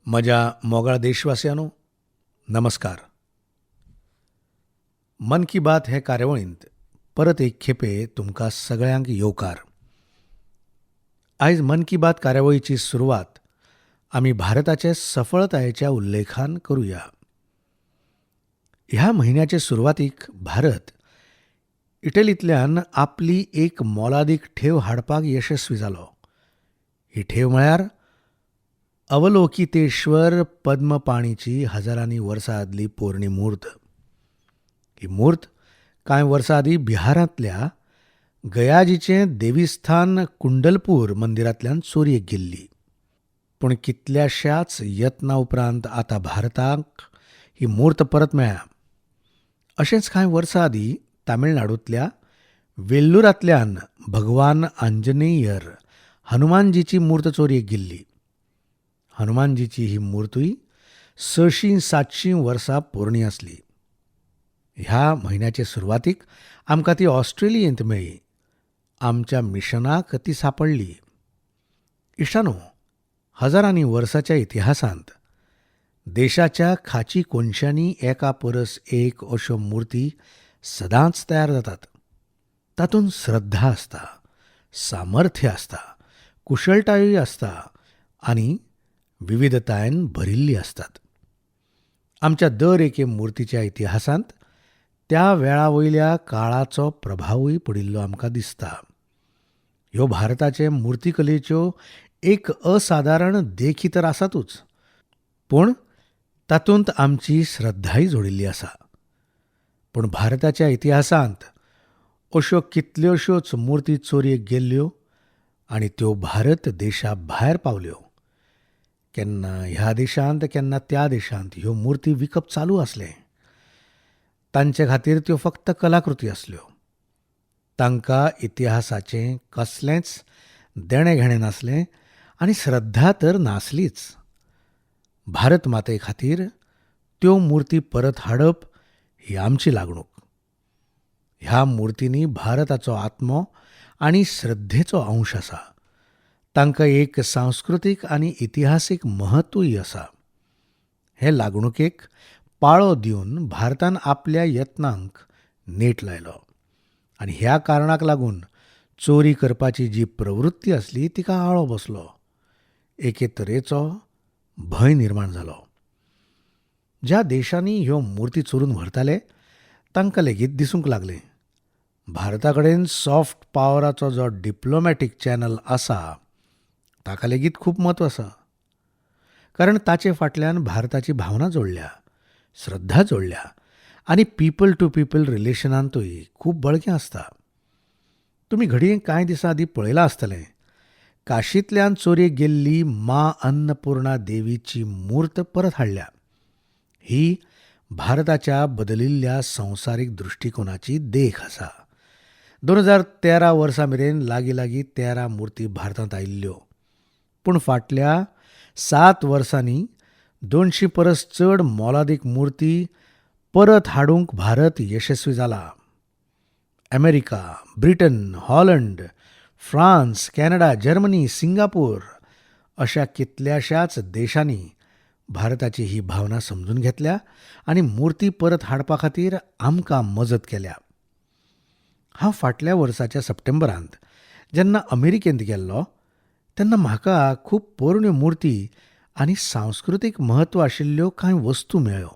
म्हज्या मोगाळ देशवासियांनो, नमस्कार. मन की बात हे कार्यावळींत परत एक खेपे तुमकां सगळ्यांक येवकार. आयज मन की बात कार्यावळीची सुरवात आमी भारताचे सफळतायेच्या उल्लेखान करुया. ह्या म्हयन्याचे सुरवातीक भारत इटलींतल्यान आपली एक मोलादीक ठेव हाडपाक यशस्वी जालो. ही ठेव म्हळ्यार अवलोकितेश्वर पद्मपाणीची हजारांनी वर्सां आदली पोरणी मूर्त. ही मूर्त कांय वर्सां आदीं बिहारांतल्या गयाजीचें देवीस्थान कुंडलपूर मंदिरांतल्यान चोरयेक गेल्ली. पूण कितल्याशाच यत्नां उपरांत आतां भारताक ही मूर्त परत मेळ्ळ्या. अशेंच कांय वर्सां आदीं तामिळनाडूंतल्या वेल्लूरांतल्यान भगवान आंजनेयर हनुमानजीची मूर्त चोरयेक गेल्ली. हनुमानजीची ही मूर्तूय 600-700 वर्सां पोरणी आसली. ह्या म्हयन्याचे सुरवातीक आमकां ती ऑस्ट्रेलियेंत मेळ्ळी. आमच्या मिशनाक ती सांपडली. इश्टानो, हजारांनी वर्सांच्या इतिहासांत देशाच्या खाची कोनशांनी एका परस एक अश्यो मुर्ती सदांच तयार जातात. तातूंत श्रद्धा आसता, सामर्थ्य आसता, कुशळटायूय आसता आनी विविधतायेन भरिल्ली आसतात. आमच्या दर एके मुर्तीच्या इतिहासांत त्या वेळावयल्या काळाचो प्रभावूय पडिल्लो आमकां दिसता. ह्यो भारताचे मुर्तीकलेच्यो एक असाधारण देखी तर आसातूच, पूण तातूंत आमची श्रद्धाय जोडिल्ली आसा. पूण भारताच्या इतिहासांत अश्यो कितल्योश्योच मुर्ती चोरयेक गेल्ल्यो आनी त्यो भारत देशा भायर पावल्यो. केन्ना ह्या देशांत केन्ना त्या देशांत ह्यो मुर्ती विकप चालू आसलें. तांचे खातीर त्यो फक्त कलाकृती आसल्यो. तांकां इतिहासाचें कसलेंच देणेघेणें नासलें आनी श्रद्धा तर नासलीच. भारत माते खातीर त्यो मुर्ती परत हाडप ही आमची लागणूक. ह्या मुर्तींनी भारताचो आत्मो आनी श्रद्धेचो अंश आसा. तांकां एक सांस्कृतीक आनी इतिहासीक महत्वूय आसा. हे लागणुकेक पाळो दिवन भारतान आपल्या यत्नांक नेट लायलो आनी ह्या कारणाक लागून चोरी करपाची जी प्रवृत्ती आसली तिका आळो बसलो. एके तरेचो भंय निर्माण जालो. ज्या देशांनी ह्यो मुर्ती चोरून व्हरताले तांकां लेगीत दिसूंक लागलें भारता कडेन सॉफ्ट पॉवराचो जो डिप्लोमॅटीक चॅनल आसा ताका लेगीत खूब म्हत्व आसा. कारण ताचे फाटल्यान भारताची भावना जोडल्या, श्रद्धा जोडल्या आनी पीपल टू पीपल रिलेशनांतूय खूब बळगें आसता. तुमी घडये कांय दिसां आदीं पळयलां आसतलें, काशींतल्यान चोरयेक गेल्ली मा अन्नपूर्णा देवीची मूर्त परत हाडल्या. ही भारताच्या बदलिल्ल्या संवसारीक दृश्टिकोनाची देख आसा. 2013 वर्सा मेरेन लागीं 13 मुर्ती भारतांत आयिल्ल्यो. पूण फाटल्या 7 वर्सांनी 200 परस चड मोलादीक मुर्ती परत हाडूंक भारत यशस्वी जाला. America, Britain, Holland, France, Canada, Germany, Singapore अशा कितल्याशाच देशांनी भारताची ही भावना समजून घेतल्या आनी मुर्ती परत हाडपा खातीर आमकां मजत केल्या. हांव फाटल्या वर्साच्या सप्टेंबरांत जेन्ना अमेरिकेंत गेल्लो तेन्ना म्हाका खूब पोरण्यो मुर्ती आनी सांस्कृतीक म्हत्व आशिल्ल्यो कांय वस्तू मेळ्ळ्यो.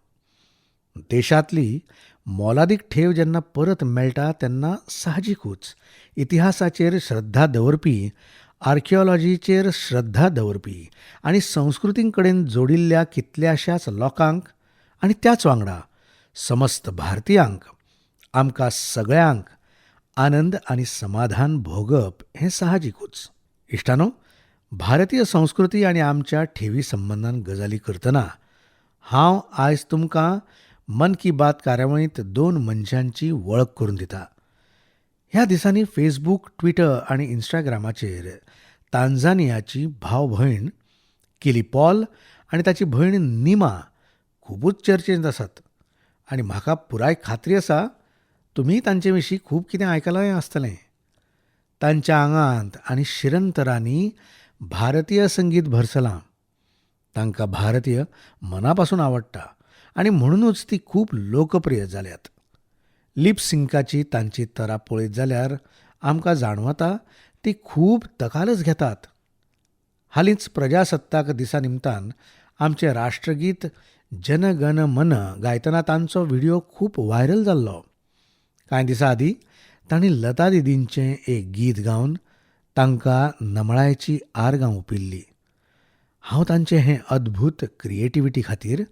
देशांतली मोलादीक ठेव जेन्ना परत मेळटा तेन्ना साहजिकूच इतिहासाचेर श्रद्धा दवरपी, आर्किओलॉजीचेर श्रद्धा दवरपी आनी संस्कृतीं कडेन जोडिल्ल्या कितल्याशाच लोकांक आनी त्याच वांगडा समस्त भारतीयांक, आमकां सगळ्यांक आनंद आनी समाधान भोगप हें साहजिकूच. इश्टानो, भारतीय संस्कृती आनी आमच्या ठेवी संबंदान गजाली करतना हांव आयज तुमकां मन की बात कार्यावळींत 2 मनशांची वळख करून दिता. ह्या दिसांनी फेसबूक, ट्विटर आनी इंस्टाग्रामाचेर तांझानियाची भाव भयण किली पॉल आनी ताची भयण निमा खुबूच चर्चेंत आसात आनी म्हाका पुराय खात्री आसा तुमी तांचे विशीं खूब कितें आयकलांय आसतलें. तांच्या आंगांत आनी शिरंतरांनी भारतीय संगीत भरसलां. तांकां भारतीय मनापासून आवडटा आनी म्हणूनच ती खूब लोकप्रिय जाल्यात. लिप सिंकाची तांची तरा पळयत जाल्यार आमकां जाणवता ती खूब तकालस घेतात. हालींच प्रजासत्ताक दिसा निमतान आमचें राष्ट्रगीत जन गण मन गायतना तांचो व्हिडिओ खूब व्हायरल जाल्लो. कांय दिसां आदीं तांणी लता दिदींचें एक गीत गावन तांकां नमळायेची आर्गां ओंपिल्ली. हांव तांचें हें अद्भुत क्रिएटिविटी खातीर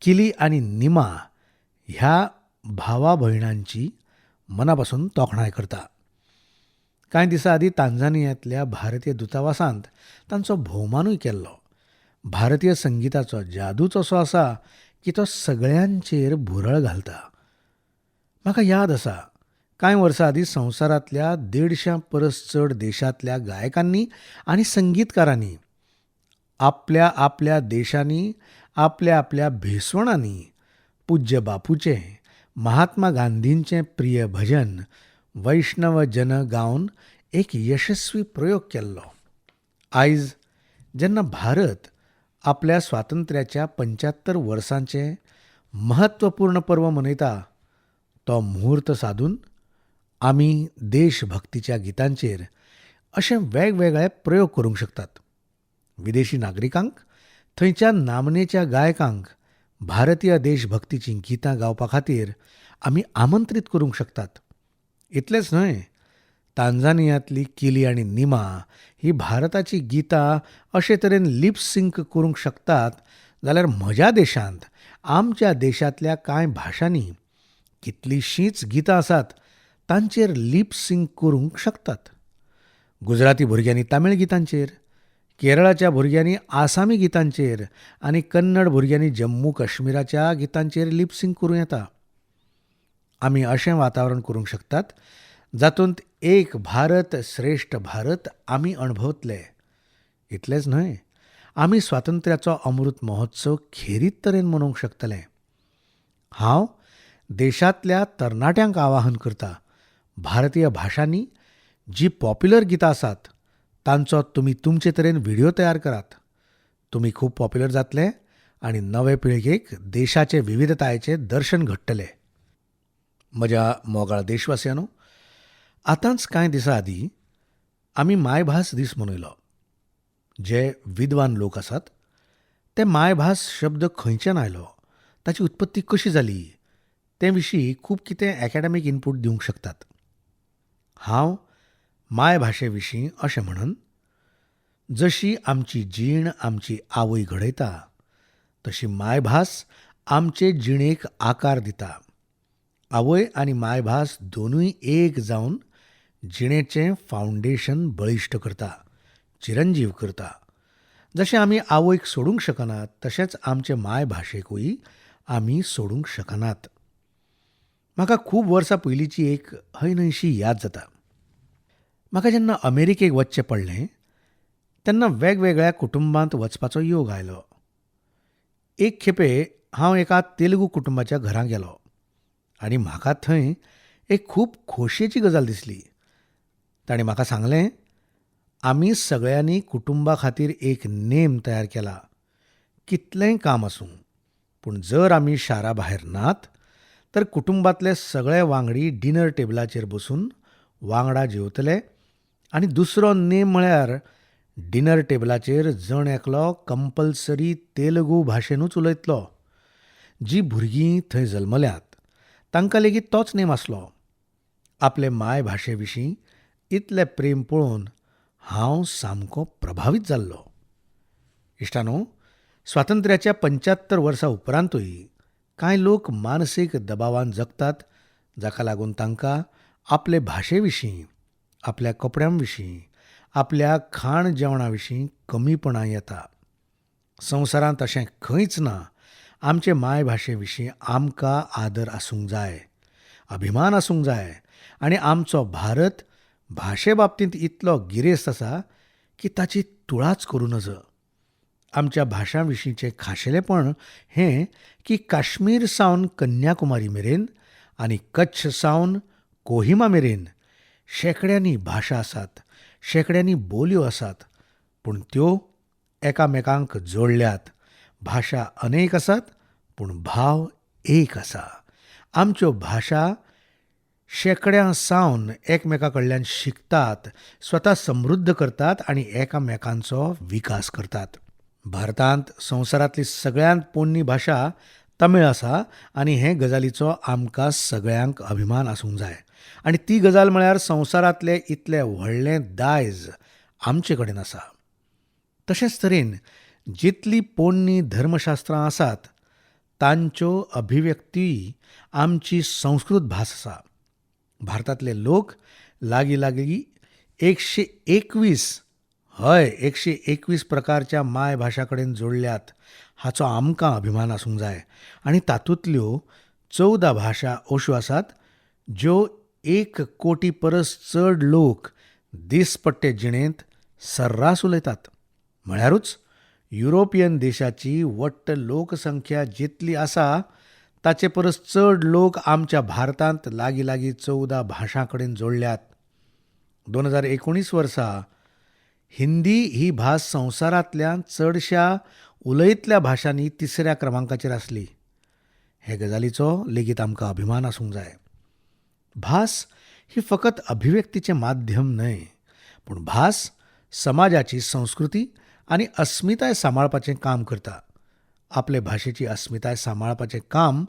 किली आनी निमा ह्या भावा भयणांची मनापासून तोखणाय करता. कांय दिसां आदीं तांझानियांतल्या भारतीय दुतावासांत तांचो भोवमानूय केल्लो. भारतीय संगिताचो जादूच असो आसा की तो सगळ्यांचेर भुरळ घालता. म्हाका याद आसा कांय वर्सां आदीं संवसारांतल्या 150 परस चड देशांतल्या गायकांनी आनी संगीतकारांनी आपल्या आपल्या देशांनी आपल्या आपल्या भेसवणांनी पूज्य बापूचें, महात्मा गांधींचें प्रिय भजन वैष्णव जन गावन एक यशस्वी प्रयोग केल्लो. आयज जेन्ना भारत आपल्या स्वातंत्र्याच्या 75 वर्सांचें महत्वपूर्ण पर्व मनयता, तो मुहूर्त सादून आमी देशभक्तीच्या गितांचेर अशे वेगवेगळे प्रयोग करूंक शकतात. विदेशी नागरिकांक, थंयच्या नामनेच्या गायकांक भारतीय देशभक्तीचीं गितां गावपा खातीर आमी आमंत्रीत करूंक शकतात. इतलेंच न्हय, तांझानियांतली किली आनी निमा ही भारताची गितां अशे तरेन लिप सिंक करूंक शकतात जाल्यार म्हज्या देशांत, आमच्या देशांतल्या कांय भाशांनी कितलींशींच गितां आसात तांचेर लिप सिंक करूंक शकतात. गुजराती भुरग्यांनी तामीळ गितांचेर, केरळाच्या भुरग्यांनी आसामी गितांचेर आनी कन्नड भुरग्यांनी जम्मू काश्मीराच्या गितांचेर लिप सिंक करूं येता. आमी अशें वातावरण करूंक शकतात जातूंत एक भारत श्रेष्ठ भारत आमी अणभवतले. इतलेंच न्हय, आमी स्वातंत्र्याचो अमृत महोत्सव खेरीत तरेन मनोवंक शकतले. हांव देशांतल्या तरणाट्यांक आवाहन करतां, भारतीय भाशांनी जीं पॉप्युलर गितां आसात तांचो तुमी तुमचे तरेन व्हिडिओ तयार करात. तुमी खूब पॉप्युलर जातले आनी नवे पिळगेक देशाचे विविधतायेचें दर्शन घडटलें. म्हज्या मोगाळ देशवासियांनो, आतांच कांय दिसां आदीं आमी मायभास दीस मनयलो. जे विद्वान लोक आसात ते मायभास शब्द खंयच्यान आयलो, ताची उत्पत्ती कशी जाली ते विशीं खूब कितें एकाडेमीक इनपूट दिवंक शकतात. हांव मायभाशे विशीं अशें म्हणन, जशी आमची जीण आमची आवय घडयता तशी मायभास आमचे जिणेक आकार दिता. आवय आनी मायभास दोनूय एक जावन जिणेचें फावंडेशन बळिश्ट करता, चिरंजीव करता. जशें आमी आवयक सोडूंक शकनात तशेंच आमचे मायभाशेकूय आमी सोडूंक शकनात. म्हाका खूब वर्सां पयलींची एक हयन्हयशी याद जाता. म्हाका जेन्ना अमेरिकेक वचचें पडलें तेन्ना वेगवेगळ्या कुटुंबांत वचपाचो योग आयलो. एक खेपे हांव एका तेलुगू कुटुंबाच्या घरा गेलो आनी म्हाका थंय एक खूब खोशयेची गजाल दिसली. ताणें म्हाका सांगलें, आमी सगळ्यांनी कुटुंबा खातीर एक नेम तयार केला. कितलेंय काम आसूं, पूण जर आमी शारा भायर नात तर कुटुंबांतले सगळे वांगडी डिनर टेबलाचेर बसून वांगडा जेवतले. आनी दुसरो नेम म्हळ्यार डिनर टेबलाचेर जण एकलो कंपल्सरी तेलुगू भाशेनूच उलयतलो. जीं भुरगीं थंय जल्मल्यांत तांकां लेगीत तोच नेम आसलो. आपले मायभाशेविशीं इतलें प्रेम पळोवन हांव सामको प्रभावीत जाल्लो. इश्टानो, स्वातंत्र्याच्या 75 वर्सां उपरांतूय कांय लोक मानसीक दबावान जगतात, जाका लागून तांकां आपले भाशेविशीं, आपल्या कपड्यांविशीं, आपल्या खाण जेवणाविशीं कमीपणां येता. संवसारांत अशें खंयच ना. आमचे मायभाशेविशीं आमकां आदर आसूंक जाय, अभिमान आसूंक जाय आनी आमचो भारत भाशे बाबतींत इतलो गिरेस्त आसा की ताची तुळाच करूं नज. आमच्या भाशां विशींचें खाशेलेपण हें की काश्मीर सावन कन्याकुमारी मेरेन आनी कच्छ सावन कोहिमा मेरेन शेकड्यांनी भाशा आसात, शेकड्यांनी बोलयो आसात, पूण त्यो एकामेकांक जोडल्यात भाशा अनेक आसात पूण भाव एक आसा. आमच्यो भाशा शेकड्यां सावन एकमेका कडल्यान शिकतात, स्वता समृद्ध करतात आनी एकामेकांचो विकास करतात. भारतांत संवसारांतली सगळ्यांत पोरणी भाशा तमीळ आसा आनी हे गजालीचो आमकां सगळ्यांक अभिमान आसूंक जाय. आनी ती गजाल म्हळ्यार संवसारांतलें इतलें व्हडलें दायज आमचे कडेन आसा. तशेंच तरेन जितलीं पोरणी धर्मशास्त्रां आसात तांच्यो अभिव्यक्तीय आमची संस्कृत भास आसा. भारतांतले लोक लागीं लागीं 121 प्रकारच्या मायभाशा कडेन जोडल्यात हाचो आमकां अभिमान आसूंक जाय. आनी तातूंतल्यो 14 भाशा अश्यो आसात ज्यो 1 कोटी परस चड लोक दिसपट्टे जिणेंत सर्रास उलयतात. म्हळ्यारूच युरोपियन देशाची वट्ट लोकसंख्या जितली आसा ताचे परस चड लोक आमच्या भारतांत लागीं लागीं 14 भाशां कडेन जोडल्यात. 2019 वर्सा हिंदी ही भास संवसारांतल्या चडशा उलयतल्या भाशांनी 3ऱ्या क्रमांकाचेर आसली. हे गजालीचो लेगीत आमकां अभिमान आसूंक जाय. भास ही फकत अभिव्यक्तीचें माध्यम न्हय, पूण भास समाजाची संस्कृती आनी अस्मिताय सांबाळपाचें काम करता. आपले भाशेची अस्मिताय सांबाळपाचें काम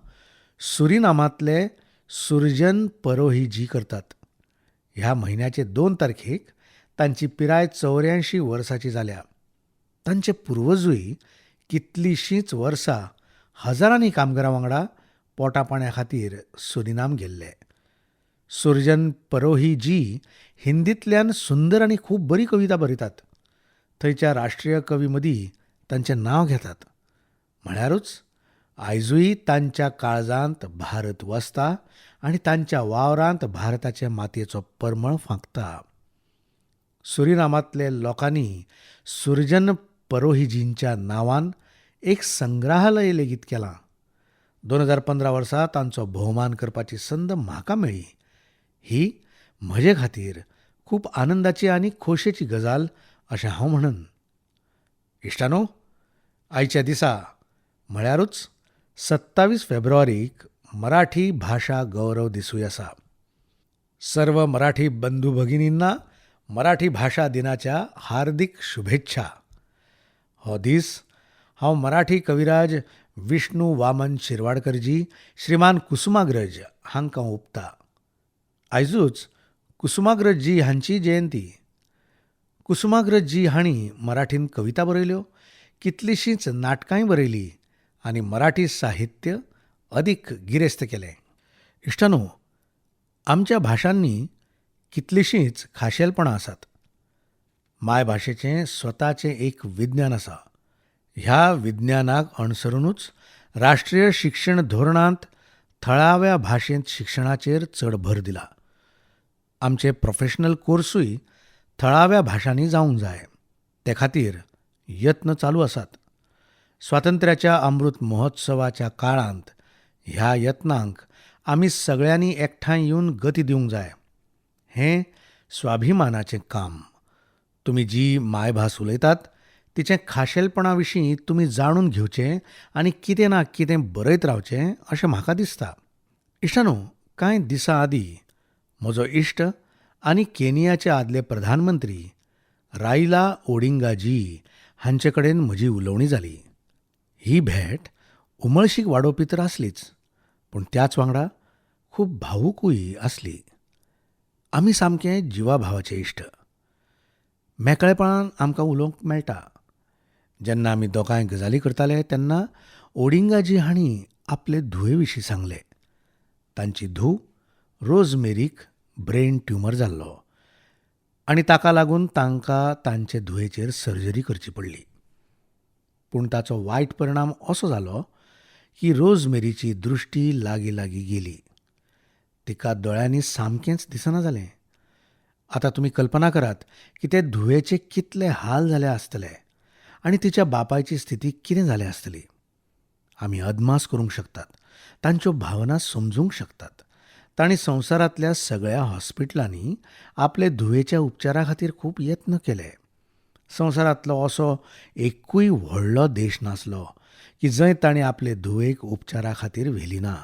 सुरिनामांतले सुरजन परोहिजी करतात. ह्या म्हयन्याचे 2 तारखेक तांची पिराय 84 वर्सांची जाल्या. तांचे पुर्वजूय कितलींशींच वर्सां हजारांनी कामगारां वांगडा पोटापाण्या खातीर सुरिनाम गेल्ले. सुरजन परोहिजी हिंदींतल्यान सुंदर आनी खूब बरी कविता बरयतात. थंयच्या राष्ट्रीय कवी मदीं तांचें नांव घेतात. म्हळ्यारूच आयजूय तांच्या काळजांत भारत वसता आनी तांच्या वावरांत भारताचे मातयेचो परमळ फांकता. सुरिनामांतले लोकांनी सुरजन परोहिजींच्या नांवान एक संग्रहालय लेगीत केलां. 2015 वर्सा तांचो भोवमान करपाची संद म्हाका मेळ्ळी. ही म्हजे खातीर खूब आनंदाची आनी खोशेची गजाल अशें हांव म्हणन. इश्टानो, आयच्या दिसा म्हळ्यारूच 27 फेब्रुवारीक मराठी भाशा गौरव दिसूय आसा. सर्व मराठी बंधू भगिनींना मराठी भाषा दिनाच्या हार्दिक शुभेच्छा. हो दीस हांव मराठी कविराज विष्णू वामन शिरवाडकरजी, श्रीमान कुसुमाग्रज हांकां ओंपतां. आयजूच कुसुमाग्रजजी हांची जयंती. कुसुमाग्रजजी हांणी मराठींत कविता बरयल्यो, कितलींशींच नाटकांय बरयलीं आनी मराठी साहित्य अदीक गिरेस्त केलें. इश्टानो, आमच्या भाशांनी कितलींशींच खाशेलपणां आसात. मायभाशेचें स्वताचें एक विज्ञान आसा. ह्या विज्ञानाक अनुसरूनच राष्ट्रीय शिक्षण धोरणांत थळाव्या भाशेंत शिक्षणाचेर चड भर दिला. आमचे प्रोफेशनल कोर्सूय थळाव्या भाशांनी जावंक जाय. ते खातीर यत्न चालू आसात. स्वातंत्र्याच्या अमृत महोत्सवाच्या काळांत ह्या यत्नांक आमी सगळ्यांनी एकठांय येवन गती दिवंक जाय. हें स्वाभिमानाचें काम. तुमी जी मायभास उलयतात तिचें खाशेलपणा विशीं तुमी जाणून घेवचें आनी कितें ना कितें बरयत रावचें अशें म्हाका दिसता. इश्टानो, कांय दिसां आदीं म्हजो इश्ट आनी केनियाचे आदले प्रधानमंत्री रायला ओडिंगाजी हांचे कडेन म्हजी उलोवणी जाली. ही भेट उमळशीक वाडोवपी तर आसलीच, पूण त्याच वांगडा खूब भावूकूय आसली. आमी सामके जिवाभावाचे इश्ट. मेकळेपणान आमकां उलोवंक मेळटा. जेन्ना आमी दोगांय गजाली करताले तेन्ना ओडिंगाजी हांणी आपले धुवे विशीं सांगलें. तांची धूव रोजमेरीक ब्रेन ट्युमर जाल्लो आनी ताका लागून तांकां तांचे धुवेचेर सर्जरी करची पडली. पूण ताचो वायट परिणाम असो जालो की रोजमेरीची दृश्टी लागीं लागीं गेली. तिका दोळ्यांनी सामकेंच दिसना जालें. आतां तुमी कल्पना करात की ते धुवेचे कितले हाल जाले आसतले आनी तिच्या बापायची स्थिती कितें जाली आसतली. आमी अदमास करूंक शकतात. तांच्यो भावना समजूंक शकतात. तांणी संवसारांतल्या सगळ्या हॉस्पिटलांनी आपले धुवेच्या उपचारा खातीर खूब यत्न केले. संवसारांतलो असो एकूय व्हडलो देश नासलो की जंय ताणें आपले धुवेक उपचारा खातीर व्हेली ना.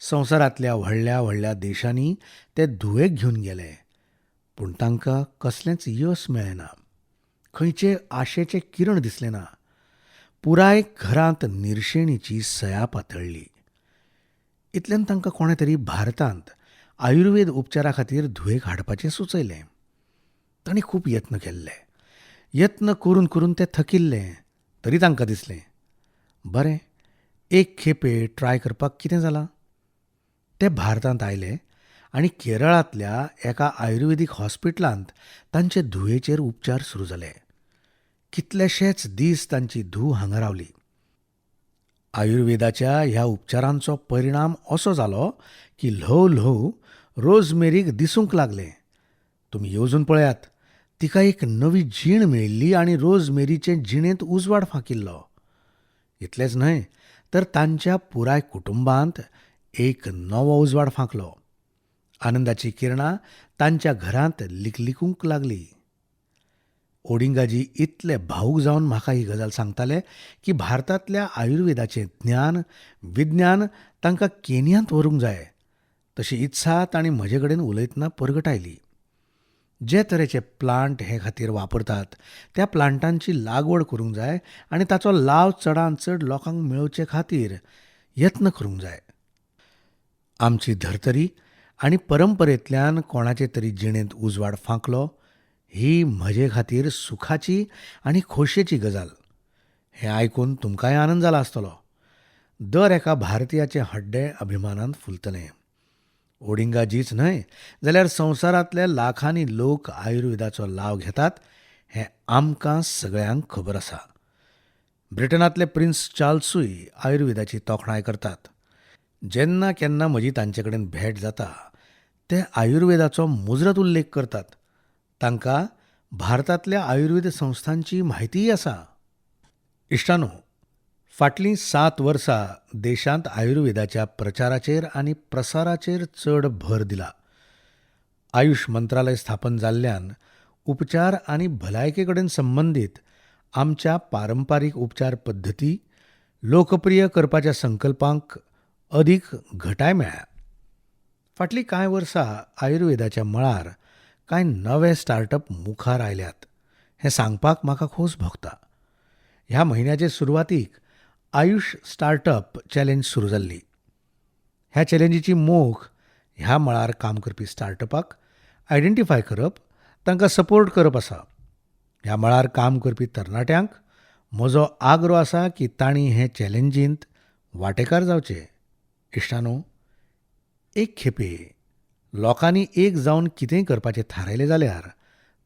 संवसारांतल्या व्हडल्या व्हडल्या देशांनी ते धुवेक घेवन गेले, पूण तांकां कसलेंच यश मेळ्ळें ना. खंयचे आशेचे किरण दिसले ना. पुराय घरांत निर्शेणीची सया पातळ्ळी. इतल्यान तांकां कोणे तरी भारतांत आयुर्वेद उपचारा खातीर धुवेक हाडपाचें सुचयलें. तांणी खूब यत्न केल्ले. यत्न करून करून ते थकिल्ले. तरी तांकां दिसलें, बरें, एक खेपे ट्राय करपाक कितें जालां. ते भारतांत आयले आनी केरळांतल्या एका आयुर्वेदीक हॉस्पिटलांत तांचे धुवेचेर उपचार सुरू जाले. कितलेशेच दीस तांची धूव हांगा रावली. आयुर्वेदाच्या ह्या उपचारांचो परिणाम असो जालो की ल्हव ल्हव रोजमेरीक दिसूंक लागलें. तुमी येवजून पळयात, तिका एक नवी जीण मेळिल्ली आनी रोजमेरीचे जिणेंत उजवाड फांकिल्लो. इतलेंच न्हय, तर तांच्या पुराय कुटुंबांत एक नवो उजवाड फांकलो. आनंदाची किरणां तांच्या घरांत लिकलिकूंक लागलीं. ओडिंगाजी इतले भावूक जावन म्हाका ही गजाल सांगताले की भारतांतल्या आयुर्वेदाचें ज्ञान, विज्ञान तांकां केनियांत व्हरूंक जाय. तशी इत्सा तांणी म्हजे कडेन उलयतना परगटायली. जे तरेचे प्लांट हे खातीर वापरतात, त्या प्लांटांची लागवड करूंक जाय आनी ताचो लाव चडांत चड लोकांक मेळोवचे खातीर यत्न करूंक जाय. आमची धर्तरी आनी परंपरेंतल्यान कोणाचे तरी जिणेंत उजवाड फांकलो, ही म्हजे खातीर सुखाची आनी खोशयेची गजाल. हें आयकून तुमकांय आनंद जाला आसतलो. दर एका भारतीयाचें हड्डें अभिमानान फुलतलें. ओडिंगाजीच न्हय, जाल्यार संवसारांतले लाखांनी लोक आयुर्वेदाचो लाव घेतात हें आमकां सगळ्यांक खबर आसा. ब्रिटनांतले प्रिन्स चार्ल्सूय आयुर्वेदाची तोखणाय करतात. जेन्ना केन्ना म्हजी तांचे कडेन भेट जाता, ते आयुर्वेदाचो मुजरत उल्लेख करतात. तांकां भारतांतल्या आयुर्वेद संस्थांची म्हायतीय आसा. इश्टानो, फाटलीं 7 वर्सां देशांत आयुर्वेदाच्या प्रचाराचेर आनी प्रसाराचेर चड भर दिला. आयुश मंत्रालय स्थापन जाल्ल्यान उपचार आनी भलायके कडेन संबंदीत आमच्या पारंपारीक उपचार पद्दती लोकप्रिय करपाच्या संकल्पांक अदीक घटाय मेळ्ळ्या. फाटलीं कांय वर्सां आयुर्वेदाच्या मळार कांय नवे स्टार्टअप मुखार आयल्यात हें सांगपाक म्हाका खोस भोगता. ह्या म्हयन्याचे सुरवातीक आयुश स्टार्टअप चॅलेंज सुरू जाल्ली. ह्या चॅलेंजीची मोख ह्या मळार काम करपी स्टार्टअपाक आयडेंटिफाय करप, तांकां सपोर्ट करप आसा. ह्या मळार काम करपी तरणाट्यांक म्हजो आग्रो आसा की तांणी हे चॅलेंजींत वांटेकार जावचे. इश्टानो, एक खेपे लोकांनी एक जावन कितेंय करपाचें थारायलें जाल्यार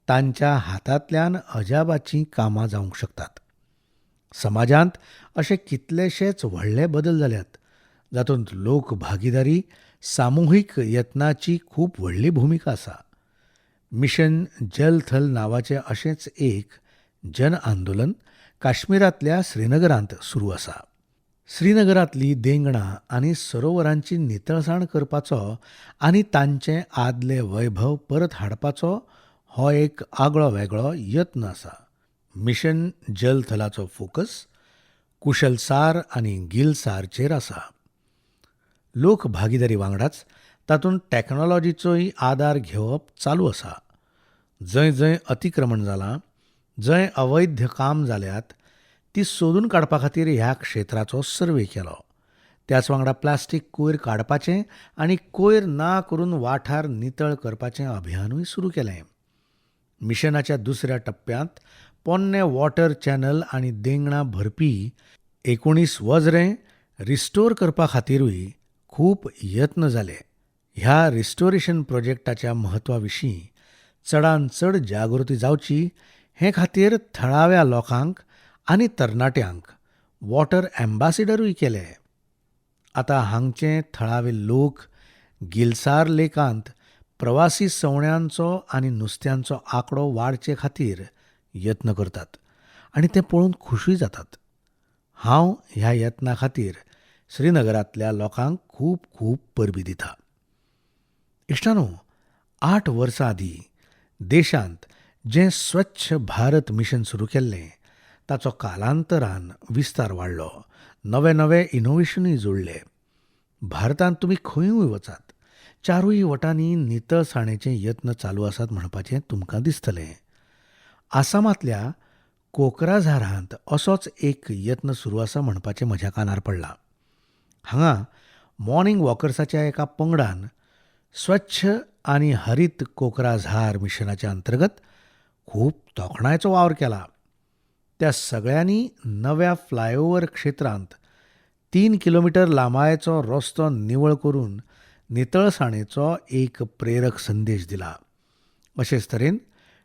तांच्या हातांतल्यान अजापाचीं कामां जावंक शकतात. समाजांत अशे कितलेशेच व्हडले बदल जाल्यात, जातूंत लोक भागीदारी, सामुहीक यत्नाची खूब व्हडली भुमिका आसा. मिशन जल थल नांवाचें अशेंच एक जन आंदोलन काश्मीरांतल्या श्रीनगरांत सुरू आसा. श्रीनगरांतलीं देंगणां आनी सरोवरांची नितळसाण करपाचो आनी तांचें आदलें वैभव परत हाडपाचो हो एक आगळो वेगळो यत्न आसा. मिशन जल थलाचो फोकस कुशलसार आनी गिलसारचेर आसा. लोक भागीदारी वांगडाच तातूंत टॅक्नॉलॉजीचोय आदार घेवप चालू आसा. जंय जंय अतिक्रमण जालां, जंय अवैध काम जाल्यात, ती सोदून काडपा खातीर ह्या क्षेत्राचो सर्वे केलो. त्याच वांगडा प्लास्टीक कोयर काडपाचें आनी कोयर ना करून वाठार नितळ करपाचें अभियानूय सुरू केलें. मिशनाच्या दुसऱ्या टप्प्यांत पोन्ने वॉटर चॅनल आनी देंगणां भरपी 19 वजरें रिस्टोर करपा खातीरूय खूब यत्न जाले. ह्या रिस्टोरेशन प्रोजेक्टाच्या म्हत्वा विशीं चडांत चड जागृती जावची हे खातीर थळाव्या लोकांक आनी तरणाट्यांक वॉटर एम्बॅसिडरूय केले. आतां हांगचे थळावे लोक गिलसार लेकांत प्रवासी सवण्यांचो आनी नुस्त्यांचो आंकडो वाडचे खातीर यत्न करतात आनी तें पळोवन खुशूय जातात. हांव ह्या यत्ना खातीर श्रीनगरांतल्या लोकांक खूब खूब परबीं दितां. इश्टानो, 8 वर्सां आदीं देशांत जें स्वच्छ भारत मिशन सुरू केल्लें ताचो कालांतरान विस्तार वाडलो, नवे नवे इनोव्हेशनूय जोडले. भारतांत तुमी खंयूय वचात, चारूय वटांनी नितळसाणेचे यत्न चालू आसात म्हणपाचें तुमकां दिसतलें. आसामांतल्या कोकराझारांत असोच एक यत्न सुरू आसा म्हणपाचें म्हज्या कानार पडलां. हांगा मॉर्निंग वॉकर्साच्या एका पंगडान स्वच्छ आनी हरीत कोकराझार मिशनाच्या अंतर्गत खूब तोखणायेचो वावर केला. त्या सगळ्यांनी नव्या फ्लायओव्हर क्षेत्रांत 3 किलोमीटर लांबायेचो रस्तो निवळ करून नितळसाणेचो एक प्रेरक संदेश दिला. अशेच तरेन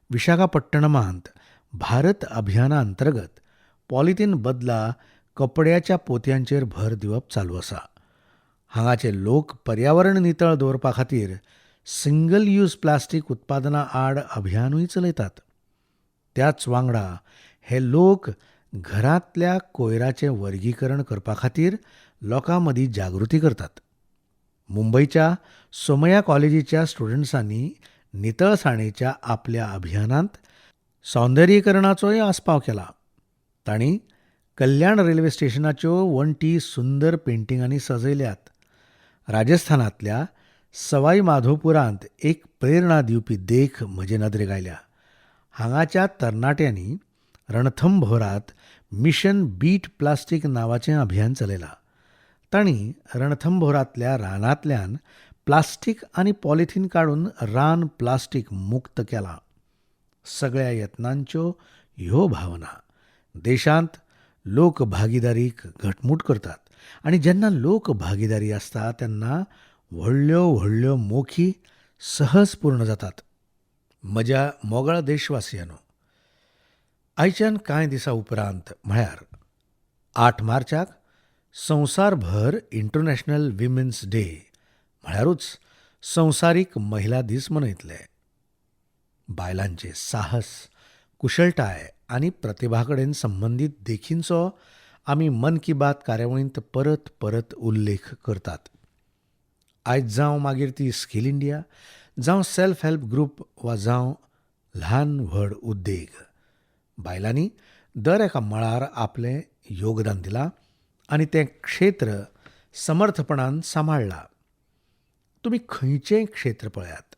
विशाखापट्टणमांत भारत अभियाना अंतर्गत पॉलिथीन बदला कपड्याच्या पोतयांचेर भर दिवप चालू आसा. हांगाचे लोक पर्यावरण नितळ दवरपा खातीर सिंगल यूज प्लास्टीक उत्पादनां आड अभियानूय चलयतात. त्याच वांगडा हे लोक घरांतल्या कोयराचें वर्गीकरण करपा खातीर लोकां मदीं जागृती करतात. मुंबयच्या सोमया कॉलेजीच्या स्टुडंट्सांनी नितळसाणेच्या आपल्या अभियानांत सौंदर्यीकरणाचोय आस्पाव केला. तांणी कल्याण रेल्वे स्टेशनाच्यो वण्टी सुंदर पेंटिंगांनी सजयल्यात. राजस्थानांतल्या सवाई माधोपुरांत एक प्रेरणा दिवपी देख म्हजे नदरेक आयल्या. हांगाच्या तरणाट्यांनी रणथंभोरांत मिशन बीट प्लास्टीक नांवाचें अभियान चलयलां. तांणी रणथंभोरांतल्या रानांतल्यान प्लास्टीक आनी पॉलिथीन काडून रान प्लास्टीक मुक्त केलां. सगळ्या यत्नांच्यो ह्यो भावना देशांत लोक भागीदारीक घटमूट करतात. आनी जेन्ना लोक भागीदारी आसता तेन्ना व्हडल्यो व्हडल्यो मोखी सहज पूर्ण जातात. म्हज्या मोगळ्या देशवासियांनो, आयच्यान कांय दिसां उपरांत म्हळ्यार 8 मार्चाक संवसारभर इंटरनॅशनल विमेन्स डे म्हळ्यारूच संवसारीक महिला दीस मनयतले. बायलांचे साहस, कुशळटाय आनी प्रतिभाकडेन संबंदीत देखींचो आमी मन की बात कार्यावळींत परत परत उल्लेख करतात. आयज जावं मागीर ती स्कील इंडिया, जावं सेल्फ हेल्प ग्रूप वा जावं ल्हान व्हड उद्देग, बायलांनी दर एका मळार आपलें योगदान दिलां आनी तें क्षेत्र समर्थपणान सांबाळ्ळां. तुमी खंयचेंय क्षेत्र पळयात,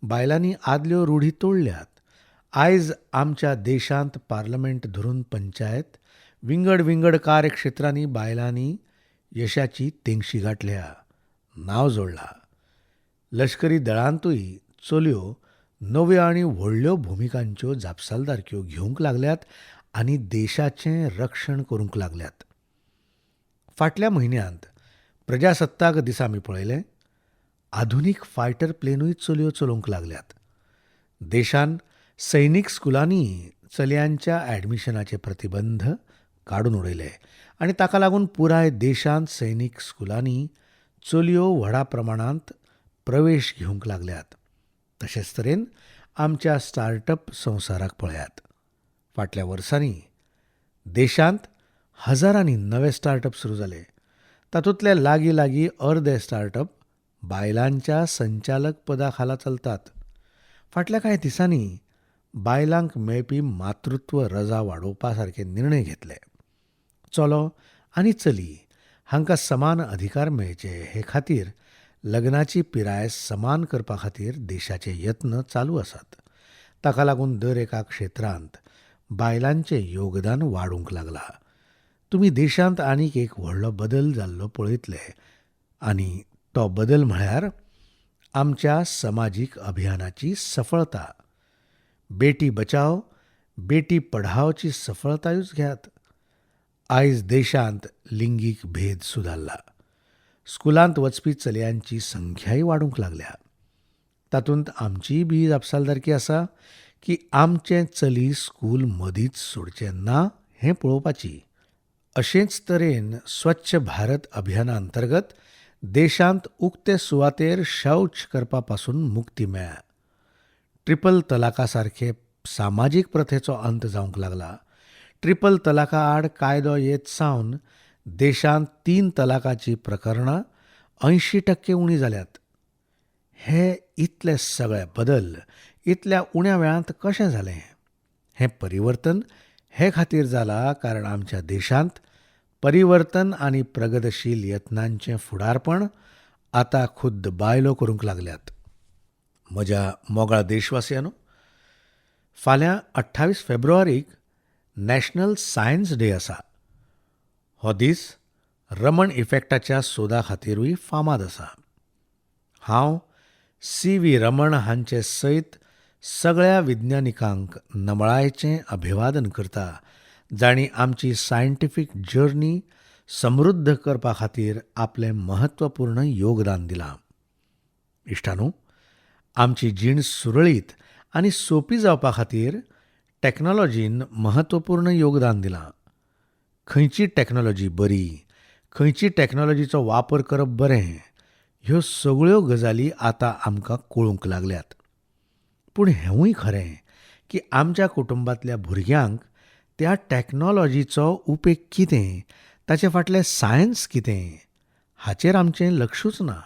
बायलांनी आदल्यो रूढी तोडल्यात. आयज आमच्या देशांत पार्लमेंट धरून पंचायत विंगड विंगड कार्यक्षेत्रांनी बायलांनी यशाची तेंगशी गांठल्या, नांव जोडलां. लश्करी दळांतूय चलयो नव्यो आनी व्हडल्यो भुमिकांच्यो जापसालदारक्यो घेवंक लागल्यात आनी देशाचें रक्षण करूंक लागल्यात. फाटल्या म्हयन्यांत प्रजासत्ताक दिसा आमी पळयलें, आधुनीक फायटर प्लेनूय चलयो चलोवंक लागल्यात. देशान सैनीक स्कुलांनी चलयांच्या ॲडमिशनाचे प्रतिबंध काडून उडयले आनी ताका लागून पुराय देशांत सैनीक स्कुलांनी चलयो व्हडा प्रमाणांत प्रवेश घेवंक लागल्यात. तशेंच तरेन आमच्या स्टार्टअप संवसाराक पळयात. फाटल्या वर्सांनी देशांत हजारांनी नवे स्टार्टअप सुरू जाले. तातूंतले लागीं लागीं अर्दे स्टार्टअप बायलांच्या संचालक पदा खाला चलतात. फाटल्या कांय दिसांनी बायलांक मेळपी मातृत्व रजा वाडोवपा सारके निर्णय घेतले. चलो आनी चली हांकां समान अधिकार मेळचे हे खातीर लग्नाची पिराय समान करपा खातीर देशाचे यत्न चालू आसात. ताका लागून दर एका क्षेत्रांत बायलांचें योगदान वाडूंक लागलां. तुमी देशांत आनीक एक व्हडलो बदल जाल्लो पळयतले आनी तो बदल म्हळ्यार आमच्या समाजीक अभियानाची सफळता. बेटी बचाव, बेटी पढावची सफळतायूच घेयात. आयज देशांत लिंगीक भेद सुदारला. स्कुलांत वचपी चलयांची संख्याय वाडूंक लागल्या. तातूंत आमचीय बी जापसालदारकी आसा की आमचें चली स्कूल मदींच सोडचें ना हें पळोवपाची. अशेंच तरेन स्वच्छ भारत अभियाना अंतर्गत देशांत उक्ते सुवातेर शौच करपा पासून मुक्ती मेळ्ळ्या. ट्रिपल तलाका सारखे सामाजीक प्रथेचो अंत जावंक लागला. ट्रिपल तलाका आड कायदो येत सावन देशांत 3 तलाकाची प्रकरणां 80% उणी जाल्यात. हे इतले सगळे बदल इतल्या उण्या वेळांत कशें जालें? हें परिवर्तन हे खातीर जाला कारण आमच्या देशांत परिवर्तन आनी प्रगतशील यत्नांचें फुडारपण आतां खुद्द बायलो करूंक लागल्यात. म्हज्या मोगाळ देशवासियांनो, फाल्यां 28 फेब्रुवारीक नॅशनल सायन्स डे आसा. हो दीस रमण इफेक्टाच्या सोदा खातीरूय फामाद आसा. हांव सी.व्ही. रमण हांचे सयत सगळ्या विज्ञानिकांक नमळायेचें अभिवादन करता, जांणी आमची सायंटिफीक जर्नी समृद्ध करपा खातीर आपलें महत्वपूर्ण योगदान दिलां. इश्टांनो, आमची जीण सुरळीत आनी सोंपी जावपा खातीर टॅक्नॉलॉजीन महत्वपूर्ण योगदान दिलां. खंयची टॅक्नॉलॉजी बरी, खंयची टॅक्नॉलॉजीचो वापर करप बरें, ह्यो सगळ्यो गजाली आतां आमकां कळूंक लागल्यात. पूण हेंवूय खरें की आमच्या कुटुंबांतल्या भुरग्यांक त्या टॅक्नॉलॉजीचो उपेग कितें, ताचे फाटलें सायन्स कितें, हाचेर आमचें लक्षूच ना.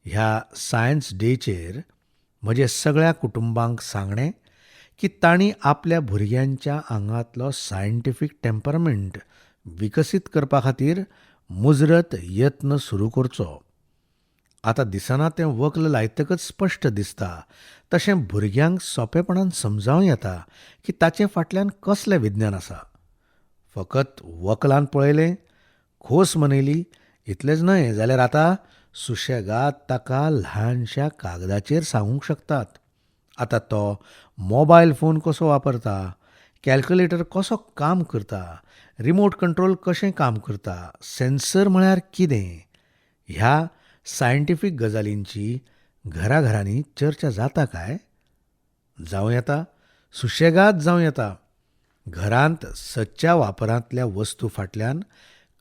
ह्या सायन्स डेचेर म्हजे सगळ्या कुटुंबांक सांगणें की तांणी आपल्या भुरग्यांच्या आंगांतलो सायंटिफीक टेम्परमेंट विकसीत करपा खातीर मुजरत यत्न सुरू करचो. आतां दिसना तें वक्ल लायतकच स्पश्ट दिसता, तशें भुरग्यांक सोंपेपणान समजावं येता की ताचे फाटल्यान कसलें विज्ञान आसा. फकत वक्लान पळयलें, खोस मनयली इतलेंच न्हय जाल्यार आतां सुशेगाद ताका ल्हानशा कागदाचेर सांगूंक शकतात. आतां तो मोबायल फोन कसो वापरता, कॅल्क्युलेटर कसो काम करता, रिमोट कंट्रोल कशें काम करता, सेन्सर म्हळ्यार कितें, ह्या सायंटिफीक गजालींची घराघरांनी चर्चा जाता काय? जावं येता, सुशेगाद जावं येता. घरांत सदच्या वापरांतल्या वस्तू फाटल्यान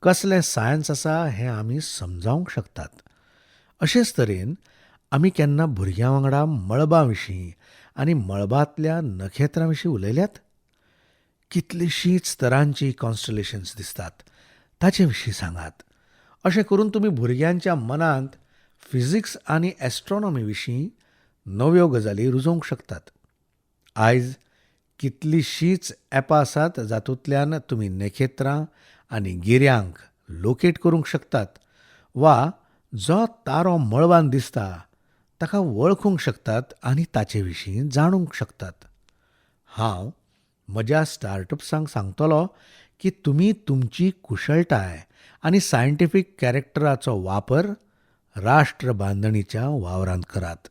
कसलें सायन्स आसा हें आमी समजावंक शकतात. अशेच तरेन आमी केन्ना भुरग्यां वांगडा मळबां विशीं आनी मळबांतल्या नखेत्रां विशीं उलयल्यात? कितलींशींच तरांचीं कॉन्स्टलेशन्स दिसतात, ताचे विशीं सांगात. अशें करून तुमी भुरग्यांच्या मनांत फिजिक्स आनी ॲस्ट्रॉनॉमी विशीं नव्यो गजाली रुजोवंक शकतात. आयज कितलींशींच ॲपां आसात जातूंतल्यान तुमी नखेत्रां आनी गिऱ्यांक लोकेट करूंक शकतात, वा जो तारो मळबान दिसता ताका वळखूंक शकतात आनी ताचे विशीं जाणूंक शकतात. हांव म्हज्या स्टार्टअप्सांक सांगतलों की तुमी तुमची कुशळटाय आनी सायंटिफीक कॅरेक्टराचो वापर राष्ट्र बांदणीच्या वावरांत करात.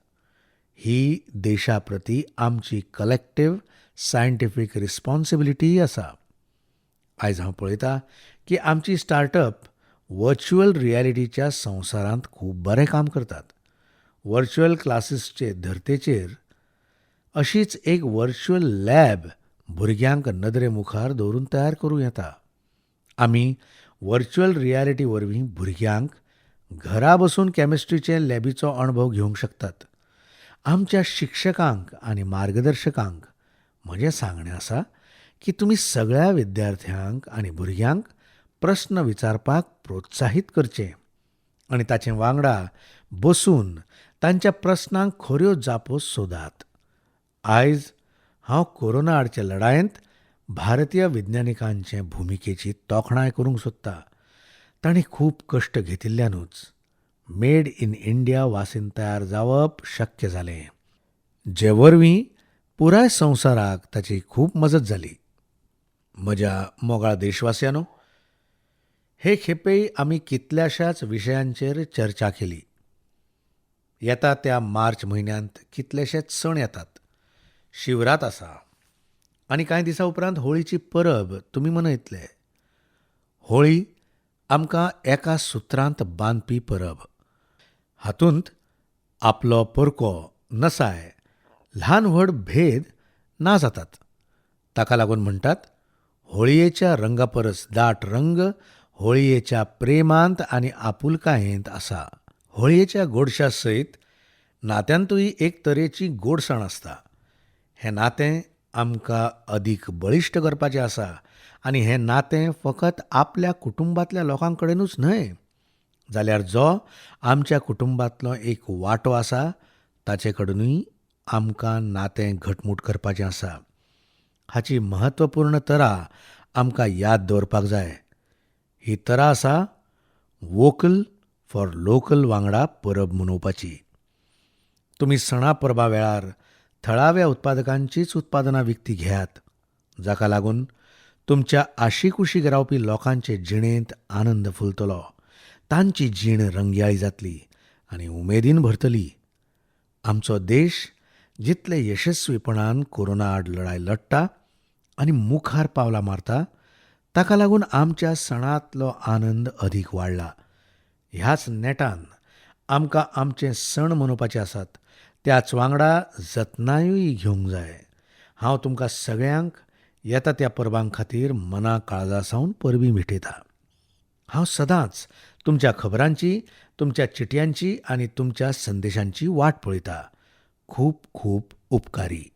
ही देशा प्रती आमची कलेक्टिव्ह सायंटिफीक रिस्पॉन्सिबिलिटी आसा. आयज हांव पळयतां की आमची स्टार्टअप व्हर्च्युअल रियॅलिटीच्या संवसारांत खूब बरें काम करतात. व्हर्च्युअल क्लासीसचे धर्तेचेर अशीच एक व्हर्च्युअल लॅब भुरग्यांक नदरे मुखार दवरून तयार करूं येता. आमी व्हर्च्युअल रियॅलिटी वरवीं भुरग्यांक घरा बसून कॅमिस्ट्रीचे लॅबीचो अणभव घेवंक शकतात. आमच्या शिक्षकांक आनी मार्गदर्शकांक म्हजें सांगणें आसा की तुमी सगळ्या विद्यार्थ्यांक आनी भुरग्यांक प्रस्न विचारपाक प्रोत्साहीत करचें आनी ताचे वांगडा बसून तांच्या प्रस्नांक खऱ्यो जापो सोदात. आयज हांव कोरोना आडचे लढायेंत भारतीय विज्ञानिकांचे भुमिकेची तोखणाय करूंक सोदतां. तांणी खूब कश्ट घेतिल्ल्यानूच मेड इन इंडिया वासीन तयार जावप शक्य जालें, जे वरवीं पुराय संवसाराक ताची खूब मजत जाली. म्हज्या मोगाळ देशवासियांनो, हे खेपेय आमी कितल्याशाच विशयांचेर चर्चा केली. येता त्या मार्च म्हयन्यांत कितलेशेच सण येतात. शिवरात आसा आनी कांय दिसां उपरांत होळीची परब तुमी मनयतले. होळी आमकां एका सुत्रांत बांदपी परब. हातूंत आपलो परको, नसाय, ल्हान व्हड भेद ना जातात. ताका लागून म्हणटात, होळयेच्या रंगा परस दाट रंग होळयेच्या प्रेमांत आनी आपुलकायेंत आसा. होळयेच्या गोडशा सयत नात्यांतूय एक तरेची गोडसाण आसता. हें नातें आमकां अदीक बळिश्ट करपाचें आसा आनी हें नातें फकत आपल्या कुटुंबांतल्या लोकां कडेनूच न्हय, जाल्यार जो आमच्या कुटुंबांतलो एक वांटो आसा ताचे कडेनूय आमकां नातें घटमूट करपाचें आसा. हाची महत्वपूर्ण तरा आमकां याद दवरपाक जाय. ही तरा आसा वोकल फॉर लोकल वांगडा परब मनोवपाची. तुमी सणा परबा वेळार थळाव्या उत्पादकांचीच उत्पादनां विकती घेयात, जाका लागून तुमच्या आशीकुशीक रावपी लोकांचे जिणेंत आनंद फुलतलो, तांची जीण रंग्याळी जातली आनी उमेदीन भरतली. आमचो देश जितले यशस्वीपणान कोरोना आड लढाय लडटा आनी मुखार पावलां मारता, ताका लागून आमच्या सणांतलो आनंद अदीक वाडला. ह्याच नेटान आमकां आमचे सण मनोवपाचे आसात, त्याच वांगडा जतनायूय घेवंक जाय. हांव तुमकां सगळ्यांक येता त्या परबां खातीर मना काळजासावन परबीं भेटयतां. हांव सदांच तुमच्या खबरांची, तुमच्या चिटयांची आनी तुमच्या संदेशांची वाट पळयतां. खूब खूब उपकारी.